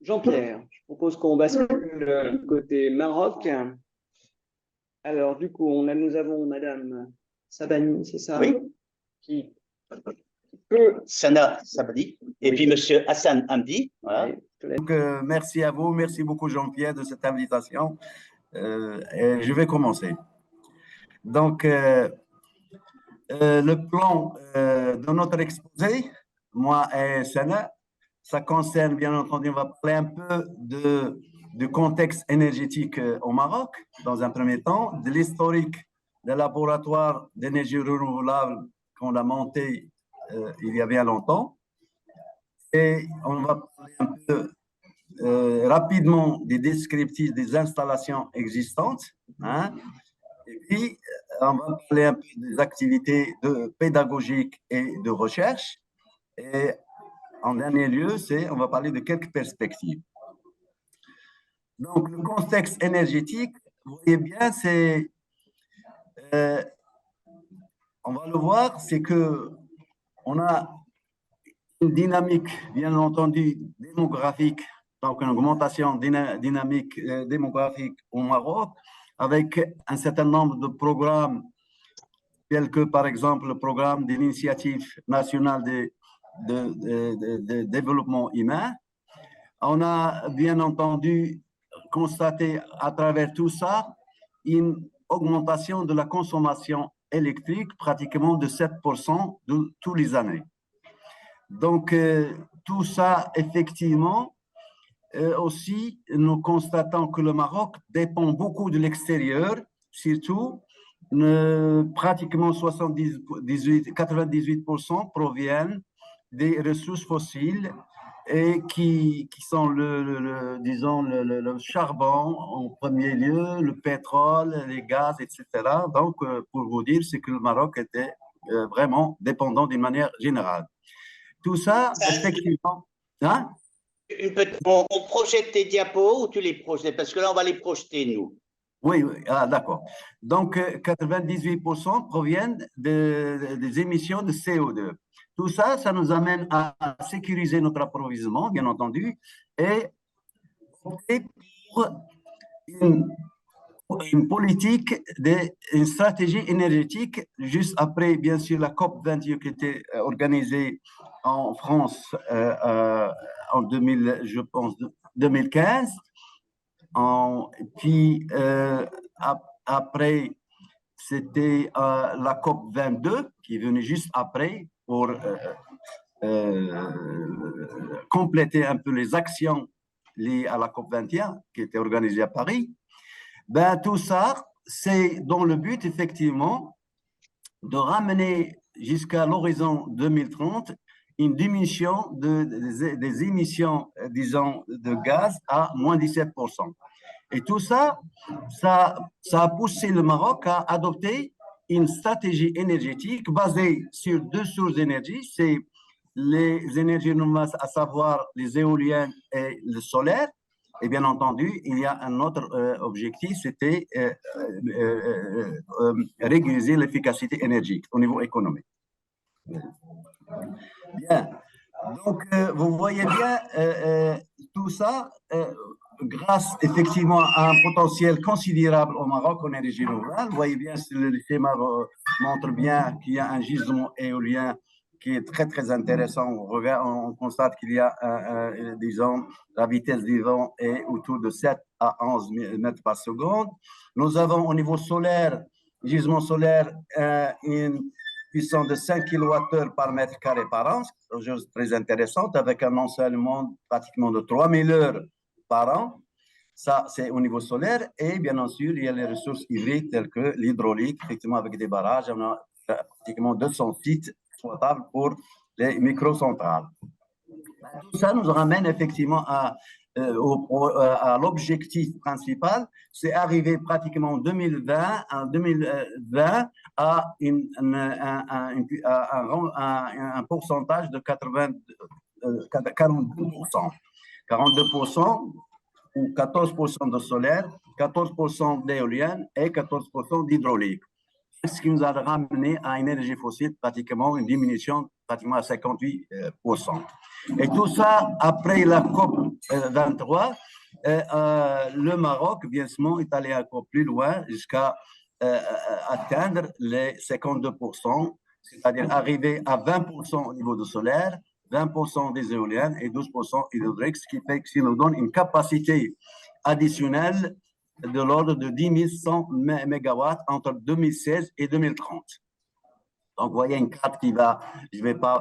Jean-Pierre, je propose qu'on bascule côté Maroc. Alors, du coup, nous avons Madame Sabani, c'est ça? Oui. Qui peut. Sana Sabadi. Et puis Monsieur Hassan Hamdi. Voilà. Donc, merci à vous, merci beaucoup Jean-Pierre de cette invitation. Et je vais commencer. Donc, le plan de notre exposé, moi et Sana, ça concerne bien entendu, on va parler un peu du contexte énergétique au Maroc, dans un premier temps, de l'historique des laboratoires d'énergie renouvelable qu'on a monté il y a bien longtemps. Et on va parler un peu rapidement des descriptifs des installations existantes. Hein, et puis, on va parler un peu des activités pédagogiques et de recherche. Et en dernier lieu, on va parler de quelques perspectives. Donc, le contexte énergétique, vous voyez bien, on va le voir, c'est que on a une dynamique, bien entendu, démographique, donc une augmentation dynamique démographique au Maroc, avec un certain nombre de programmes, tels que, par exemple, le programme de l'initiative nationale de développement humain. On a, bien entendu, constaté à travers tout ça une augmentation de la consommation électrique pratiquement de 7% de tous les années. Donc, tout ça, effectivement, aussi, nous constatons que le Maroc dépend beaucoup de l'extérieur, surtout, pratiquement 98% proviennent des ressources fossiles et qui sont disons, le charbon en premier lieu, le pétrole, les gaz, etc. Donc, pour vous dire, c'est que le Maroc était vraiment dépendant d'une manière générale. Tout ça, effectivement. Hein? On projette tes diapos ou tu les projettes? Parce que là, on va les projeter, nous. Oui, oui. Ah, d'accord. Donc, 98% proviennent des émissions de CO2. Tout ça, ça nous amène à sécuriser notre approvisionnement, bien entendu, et pour une politique, une stratégie énergétique, juste après, bien sûr, la COP28 qui était organisée en France en 2000, je pense, 2015. Puis, après, c'était la COP22 qui est venue juste après pour compléter un peu les actions liées à la COP21 qui était organisée à Paris. Ben, tout ça, c'est dans le but, effectivement, de ramener jusqu'à l'horizon 2030 une diminution des émissions, disons, de gaz à moins 17%. Et tout ça, ça a poussé le Maroc à adopter une stratégie énergétique basée sur deux sources d'énergie, c'est les énergies renouvelables, à savoir les éoliennes et le solaire. Et bien entendu, il y a un autre objectif, c'était réguler l'efficacité énergétique au niveau économique. Bien. Donc, vous voyez bien tout ça, grâce effectivement à un potentiel considérable au Maroc en énergie renouvelable. Vous voyez bien, le schéma montre bien qu'il y a un gisement éolien qui est très, très intéressant. On constate qu'il y a, disons, la vitesse du vent est autour de 7 à 11 mètres par seconde. Nous avons au niveau solaire, gisement solaire, une puissance de 5 kWh par mètre carré par an, c'est une chose très intéressante, avec un ensoleillement pratiquement de 3000 heures par an. Ça, c'est au niveau solaire. Et bien sûr, il y a les ressources hybrides telles que l'hydraulique, effectivement, avec des barrages. On a pratiquement 200 sites exploitables pour les microcentrales. Tout ça nous ramène effectivement à l'objectif principal, c'est arriver pratiquement en 2020 à un pourcentage de 42%. 42%, ou 14% de solaire, 14% d'éolienne et 14% d'hydraulique. Ce qui nous a ramené à une énergie fossile pratiquement une diminution pratiquement à 58%. Et tout ça, après la COP 23, le Maroc, bien sûr, est allé encore plus loin jusqu'à atteindre les 52%, c'est-à-dire arriver à 20% au niveau du solaire, 20% des éoliennes et 12% hydraulique, ce qui fait que ça nous donne une capacité additionnelle de l'ordre de 10 100 mégawatts entre 2016 et 2030. Donc, vous voyez une carte qui va, je ne vais pas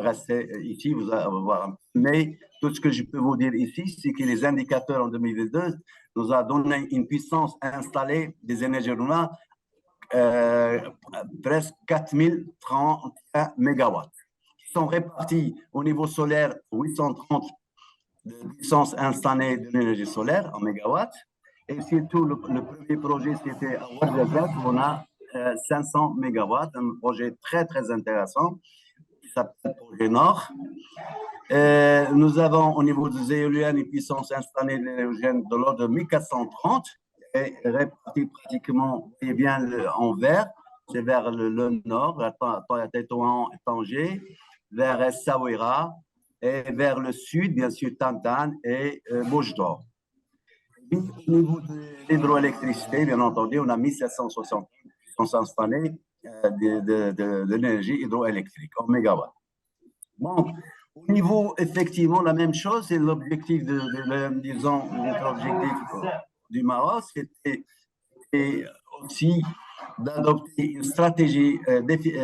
rester ici, vous allez voir. Mais tout ce que je peux vous dire ici, c'est que les indicateurs en 2022 nous a donné une puissance installée des énergies renouvelables presque 4031 mégawatts. Ils sont répartis au niveau solaire 830 de puissance installée de l'énergie solaire en mégawatts. Et surtout, le premier projet, c'était à Ouarzazate, où on a 500 mégawatts, un projet très, très intéressant, qui s'appelle Projet Nord. Nous avons au niveau des éoliennes une puissance installée de l'éolienne de l'ordre de 1430 et répartie pratiquement, vous voyez bien, en vert, c'est vers le nord, à Tétouan et Tanger, vers Essaouira, et vers le sud, bien sûr, Tantane et Boujdor. Au niveau de l'hydroélectricité, bien entendu, on a 1760 puissances installées de l'énergie hydroélectrique en mégawatts. Bon, au niveau, effectivement, la même chose, c'est l'objectif disons, notre objectif du Maroc, c'était aussi d'adopter une stratégie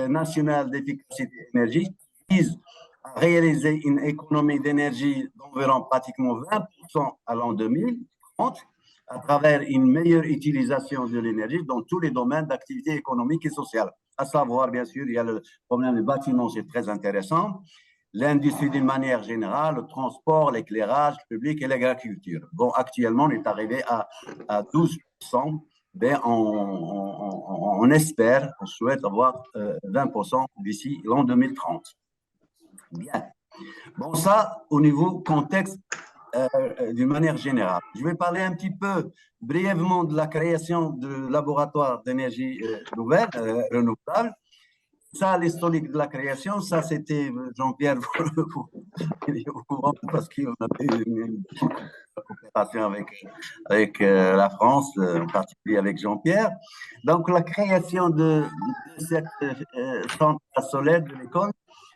nationale d'efficacité énergétique qui vise à réaliser une économie d'énergie d'environ pratiquement 20% à l'an 2030 à travers une meilleure utilisation de l'énergie dans tous les domaines d'activité économique et sociale. À savoir, bien sûr, il y a le problème du bâtiment, c'est très intéressant, l'industrie d'une manière générale, le transport, l'éclairage public et l'agriculture. Bon, actuellement, on est arrivé à 12%. Ben, on espère, on souhaite avoir 20% d'ici l'an 2030. Bien. Bon, ça, au niveau contexte, d'une manière générale. Je vais parler un petit peu brièvement de la création de laboratoires d'énergie nouvelle, renouvelable. Ça, l'historique de la création, ça, c'était Jean-Pierre, il est au courant parce qu'on a fait une coopération avec la France, en particulier avec Jean-Pierre. Donc, la création de cette centrale solaire de l'école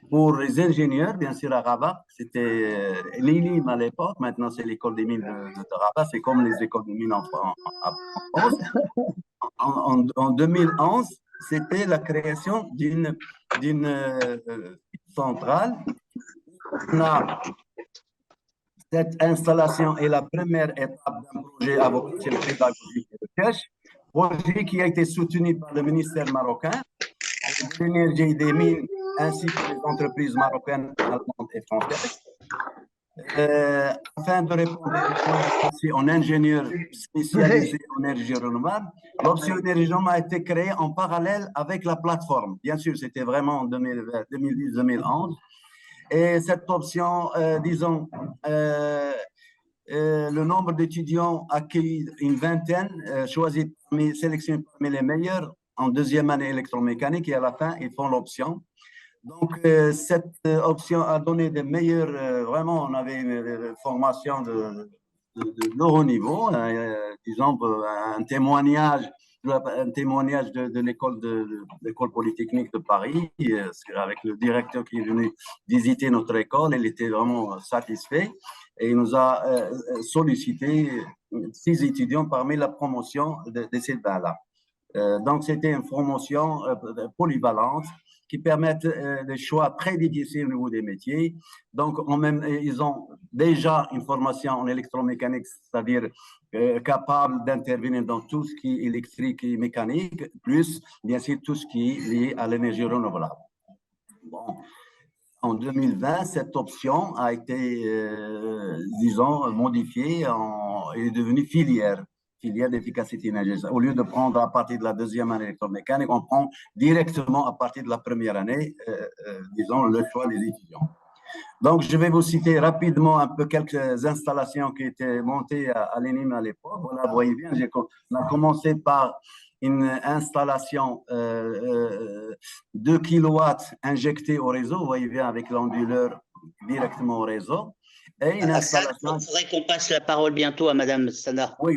pour les ingénieurs, bien sûr, à Rabat, c'était l'INIM à l'époque, maintenant c'est l'école des mines de Rabat, c'est comme les écoles des mines en France. En 2011, c'était la création d'une centrale. Cette installation est la première étape d'un projet à vocation pédagogique et de recherche, projet qui a été soutenu par le ministère marocain de l'énergie et des mines ainsi que les entreprises marocaines, allemandes et françaises, afin de répondre aux ingénieurs spécialisés en énergie renouvelable. L'option énergie renouvelable a été créée en parallèle avec la plateforme. Bien sûr, c'était vraiment en 2010-2011. Et cette option, disons, le nombre d'étudiants accueillis, une vingtaine, sélectionnés parmi les meilleurs en deuxième année électromécanique, et à la fin, ils font l'option. Donc, cette option a donné des meilleurs, vraiment, on avait une formation de haut niveau, disons, un témoignage de l'école polytechnique de Paris, avec le directeur qui est venu visiter notre école, il était vraiment satisfait et il nous a sollicité 6 étudiants parmi la promotion de ces 20-là. Donc, c'était une promotion polyvalente qui permettent des choix très difficiles au niveau des métiers. Donc, ils ont déjà une formation en électromécanique, c'est-à-dire capable d'intervenir dans tout ce qui est électrique et mécanique, plus, bien sûr, tout ce qui est lié à l'énergie renouvelable. Bon. En 2020, cette option a été, disons, modifiée et est devenue filière d'efficacité énergétique. Au lieu de prendre à partir de la deuxième année électromécanique, on prend directement à partir de la première année, disons, le choix des étudiants. Donc, je vais vous citer rapidement un peu quelques installations qui étaient montées à l'ENIM à l'époque. Voilà, vous voyez bien, on a commencé par une installation 2 kilowatts injectés au réseau, vous voyez bien, avec l'onduleur directement au réseau. Et une installation. Il faudrait qu'on passe la parole bientôt à Madame Sana. Oui,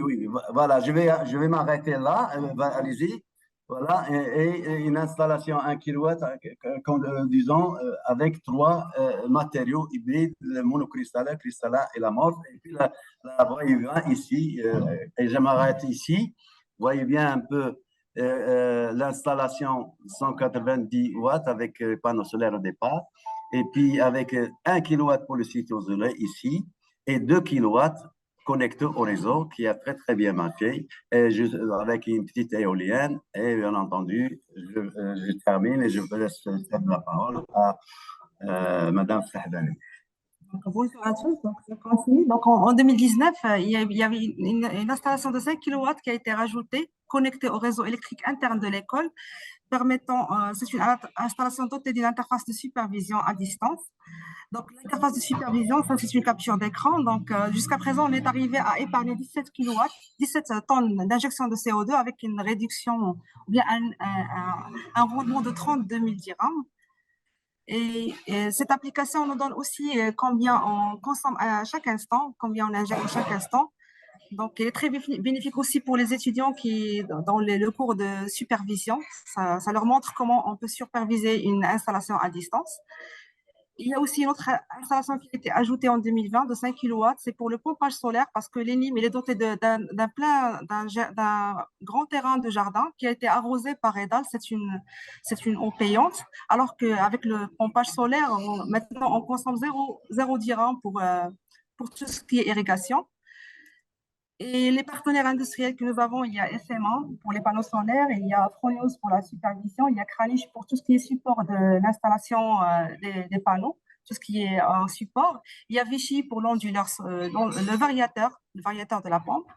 voilà, je vais m'arrêter là, allez-y. Voilà, et une installation 1 kW, disons, avec 3 matériaux hybrides, le monocristalin, cristallin et l'amorphe. Et puis, vous voyez bien ici, et je m'arrête ici. Vous voyez bien un peu l'installation 190 watts avec panneau solaire au départ. Et puis, avec 1 kW pour le site isolé ici, et 2 kW connecté au réseau qui a très très bien marché, et avec une petite éolienne. Et bien entendu, je termine et je vous laisse la parole à Madame Sahdani. Bonjour à tous, donc je continue. Donc en 2019, il y avait une installation de 5 kW qui a été rajoutée, connectée au réseau électrique interne de l'école, permettant, c'est une installation dotée d'une interface de supervision à distance. Donc, l'interface de supervision, ça, c'est une capture d'écran. Donc, jusqu'à présent, on est arrivé à épargner 17 kilowatts, 17 tonnes d'injection de CO2 avec une réduction, ou bien un rendement de 32 000 dirhams. Et cette application nous donne aussi combien on consomme à chaque instant, combien on injecte à chaque instant. Donc, elle est très bénéfique aussi pour les étudiants qui, dans le cours de supervision, ça leur montre comment on peut superviser une installation à distance. Il y a aussi une autre installation qui a été ajoutée en 2020 de 5 kW, c'est pour le pompage solaire parce que l'ENIM est doté d'un grand terrain de jardin qui a été arrosé par EDAL, c'est une eau payante, alors qu'avec le pompage solaire, maintenant on consomme 0 dirham pour tout ce qui est irrigation. Et les partenaires industriels que nous avons, il y a SMA pour les panneaux solaires, il y a Fronius pour la supervision, il y a Kranich pour tout ce qui est support de l'installation des panneaux, tout ce qui est en support. Il y a Vichy pour l'onduleur, le variateur de la pompe.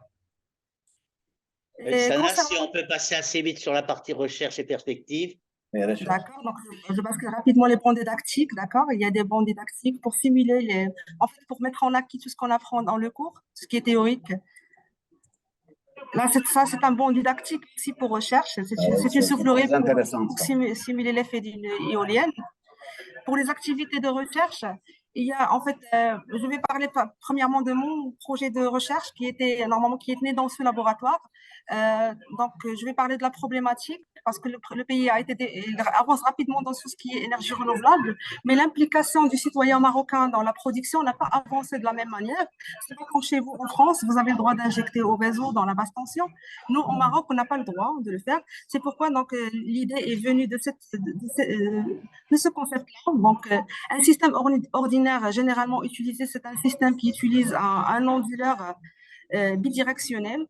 Sana, si on peut passer assez vite sur la partie recherche et perspective. D'accord, donc je bascule rapidement les bancs didactiques, d'accord. Il y a des bancs didactiques pour simuler, en fait, pour mettre en acquis tout ce qu'on apprend dans le cours, ce qui est théorique. Là, c'est un bon didactique aussi pour recherche. C'est une soufflerie pour simuler l'effet d'une éolienne. Pour les activités de recherche, il y a, en fait, je vais parler premièrement de mon projet de recherche qui est né dans ce laboratoire. Donc, je vais parler de la problématique parce que le pays il avance rapidement dans tout ce qui est énergie renouvelable, mais l'implication du citoyen marocain dans la production n'a pas avancé de la même manière. C'est pas comme chez vous en France, vous avez le droit d'injecter au réseau dans la basse tension. Nous, au Maroc, on n'a pas le droit de le faire. C'est pourquoi donc l'idée est venue de ce concept-là. Donc, un système ordinaire généralement utilisé, c'est un système qui utilise un onduleur bidirectionnel.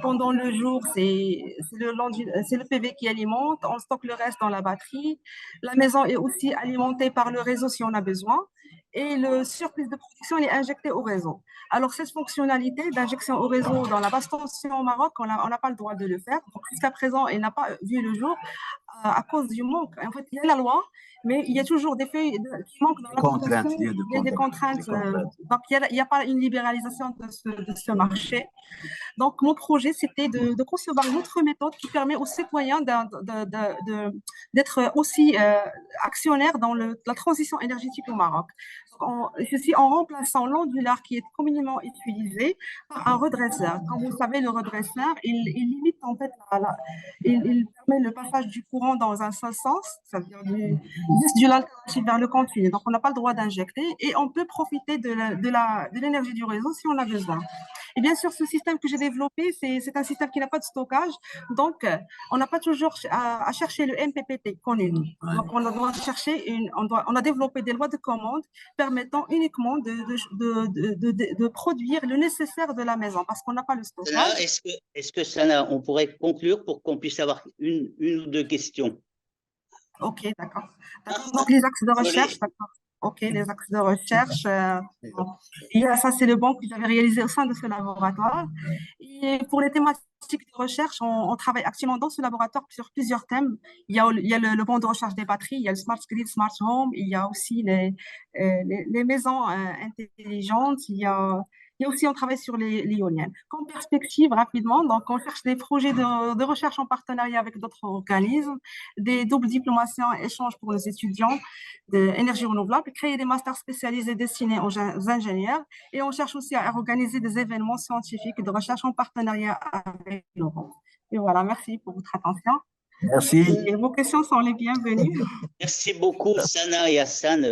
Pendant le jour, c'est le PV qui alimente, on stocke le reste dans la batterie. La maison est aussi alimentée par le réseau si on a besoin. Et le surplus de production est injecté au réseau. Alors, cette fonctionnalité d'injection au réseau dans la basse tension au Maroc, on n'a pas le droit de le faire. Jusqu'à présent, elle n'a pas vu le jour à cause du manque. En fait, il y a la loi, mais il y a toujours des faits qui manquent dans la production. Il y a des contraintes. Donc, il n'y a pas une libéralisation de ce marché. Donc, mon projet, c'était de concevoir une autre méthode qui permet aux citoyens d'être aussi actionnaires dans la transition énergétique au Maroc. Ceci en remplaçant l'onduleur qui est communément utilisé par un redresseur. Comme vous savez, le redresseur, il limite en fait, il permet le passage du courant dans un seul sens, c'est-à-dire juste de l'alternative vers le continu. Donc, on n'a pas le droit d'injecter et on peut profiter de l'énergie du réseau si on a besoin. Et bien sûr, ce système que j'ai développé, c'est un système qui n'a pas de stockage. Donc, on n'a pas toujours à chercher le MPPT connu. Donc, on a développé des lois de commande permettant uniquement de produire le nécessaire de la maison parce qu'on n'a pas le stockage. Est-ce que ça, on pourrait conclure pour qu'on puisse avoir une ou deux questions? Ok, d'accord. Donc, les axes de recherche, d'accord. OK, les axes de recherche. Bon. Ça, c'est le banc que j'avais réalisé au sein de ce laboratoire. Et pour les thématiques de recherche, on travaille actuellement dans ce laboratoire sur plusieurs thèmes. Il y a le banc de recherche des batteries, il y a le smart grid, smart home, il y a aussi les maisons intelligentes, il y a aussi, on travaille sur l'éolienne. Comme perspective, rapidement, donc on cherche des projets de recherche en partenariat avec d'autres organismes, des doubles diplomations, échanges pour les étudiants d'énergie renouvelable, créer des masters spécialisés destinés aux ingénieurs, et on cherche aussi à organiser des événements scientifiques de recherche en partenariat avec l'Europe. Et voilà, merci pour votre attention. Merci. Et vos questions sont les bienvenues. Merci beaucoup, Sana et Hassan.